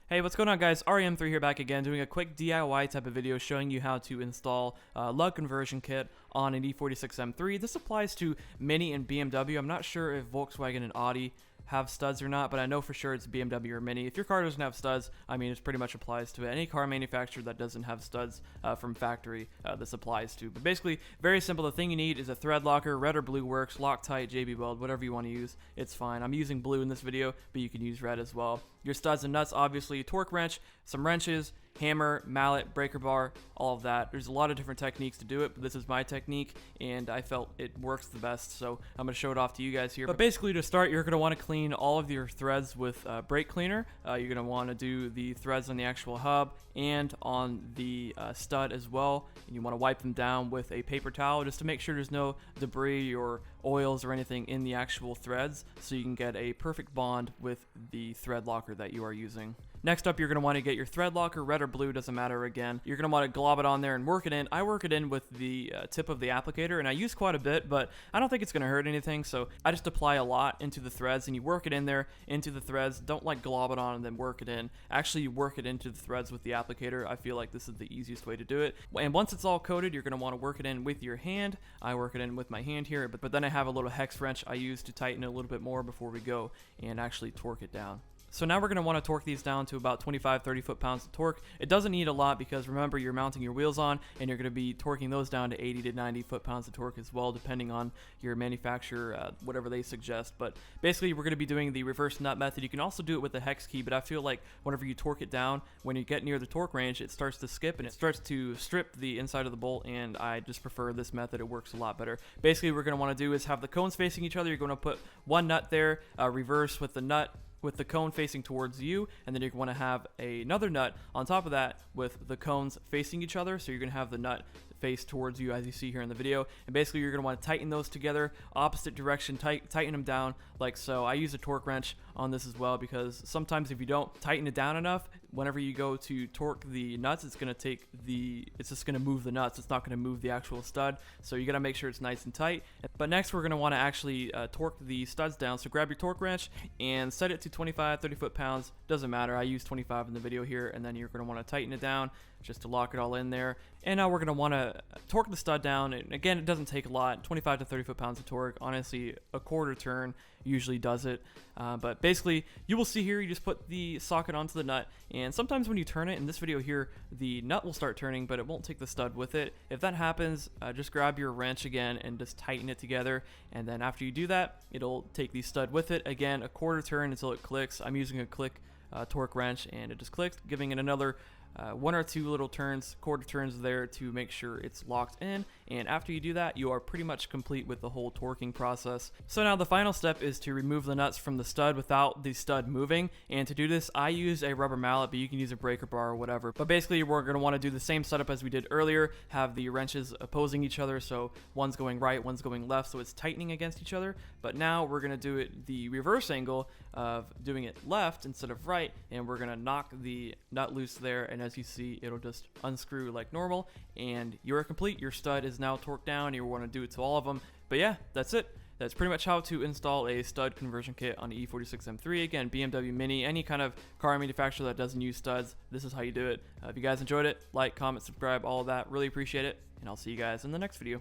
Hey, what's going on, guys? REM3 here, back again, doing a quick DIY type of video showing you how to install a lug conversion kit on an E46 M3. This applies to Mini and BMW. I'm not sure if Volkswagen and Audi have studs or not, but I know for sure it's BMW or Mini. If your car doesn't have studs, I mean, it pretty much applies to any car manufacturer that doesn't have studs from factory. This applies to. But basically, very simple. The thing you need is a thread locker. Red or blue works. Loctite, JB Weld, whatever you want to use, it's fine. I'm using blue in this video, but you can use red as well. Your studs and nuts, obviously, torque wrench, some wrenches, hammer, mallet, breaker bar, all of that. There's a lot of different techniques to do it, but this is my technique, and I felt it works the best, so I'm going to show it off to you guys here. But basically, to start, you're going to want to clean all of your threads with brake cleaner. You're going to want to do the threads on the actual hub and on the stud as well, and you want to wipe them down with a paper towel just to make sure there's no debris or oils or anything in the actual threads, so you can get a perfect bond with the thread locker that you are using. Next up, you're going to want to get your thread locker, red or blue, doesn't matter again. You're going to want to glob it on there and work it in. I work it in with the tip of the applicator, and I use quite a bit, but I don't think it's going to hurt anything, so I just apply a lot into the threads, and you work it in there into the threads. Don't like glob it on and then work it in. Actually, you work it into the threads with the applicator. I feel like this is the easiest way to do it. And once it's all coated, you're going to want to work it in with your hand. I work it in with my hand here, but then I have a little hex wrench I use to tighten it a little bit more before we go and actually torque it down. So now we're going to want to torque these down to about 25-30 foot-pounds of torque. It doesn't need a lot because remember, you're mounting your wheels on, and you're going to be torquing those down to 80 to 90 foot-pounds of torque as well, depending on your manufacturer, whatever they suggest. But basically, we're going to be doing the reverse nut method. You can also do it with the hex key, but I feel like whenever you torque it down, when you get near the torque range, it starts to skip and it starts to strip the inside of the bolt, and I just prefer this method. It works a lot better. Basically, what we're going to want to do is have the cones facing each other. You're going to put one nut there, reverse with the nut, with the cone facing towards you, and then you're going to have another nut on top of that with the cones facing each other. So you're going to have the nut face towards you, as you see here in the video, and basically you're going to want to tighten those together, opposite direction, tighten them down like so. I use a torque wrench on this as well, because sometimes if you don't tighten it down enough, whenever you go to torque the nuts, it's just going to move the nuts. It's not going to move the actual stud, so you got to make sure it's nice and tight. But next we're going to want to actually torque the studs down. So grab your torque wrench and set it to 25-30 foot-pounds, doesn't matter. I use 25 in the video here, and then you're going to want to tighten it down just to lock it all in there. And now we're going to want to torque the stud down, and again, it doesn't take a lot, 25 to 30 foot-pounds of torque. Honestly, a quarter turn usually does it. But basically, you will see here, you just put the socket onto the nut, and sometimes when you turn it, in this video here, the nut will start turning, but it won't take the stud with it. If that happens, just grab your wrench again and just tighten it together, and then after you do that, it'll take the stud with it. Again, a quarter turn until it clicks. I'm using a click torque wrench, and it just clicked, giving it another one or two little turns, quarter turns there to make sure it's locked in. And after you do that, you are pretty much complete with the whole torquing process. So now the final step is to remove the nuts from the stud without the stud moving. And to do this, I use a rubber mallet, but you can use a breaker bar or whatever. But basically, we're going to want to do the same setup as we did earlier, have the wrenches opposing each other, so one's going right, one's going left, so it's tightening against each other. But now we're going to do it the reverse angle of doing it left instead of right, and we're going to knock the nut loose there, and as you see, it'll just unscrew like normal, and you're complete. Your stud is now torqued down. You want to do it to all of them. But yeah, that's it. That's pretty much how to install a stud conversion kit on the E46 M3. Again, BMW Mini, any kind of car manufacturer that doesn't use studs, this is how you do it. If you guys enjoyed it, like, comment, subscribe, all of that. Really appreciate it, and I'll see you guys in the next video.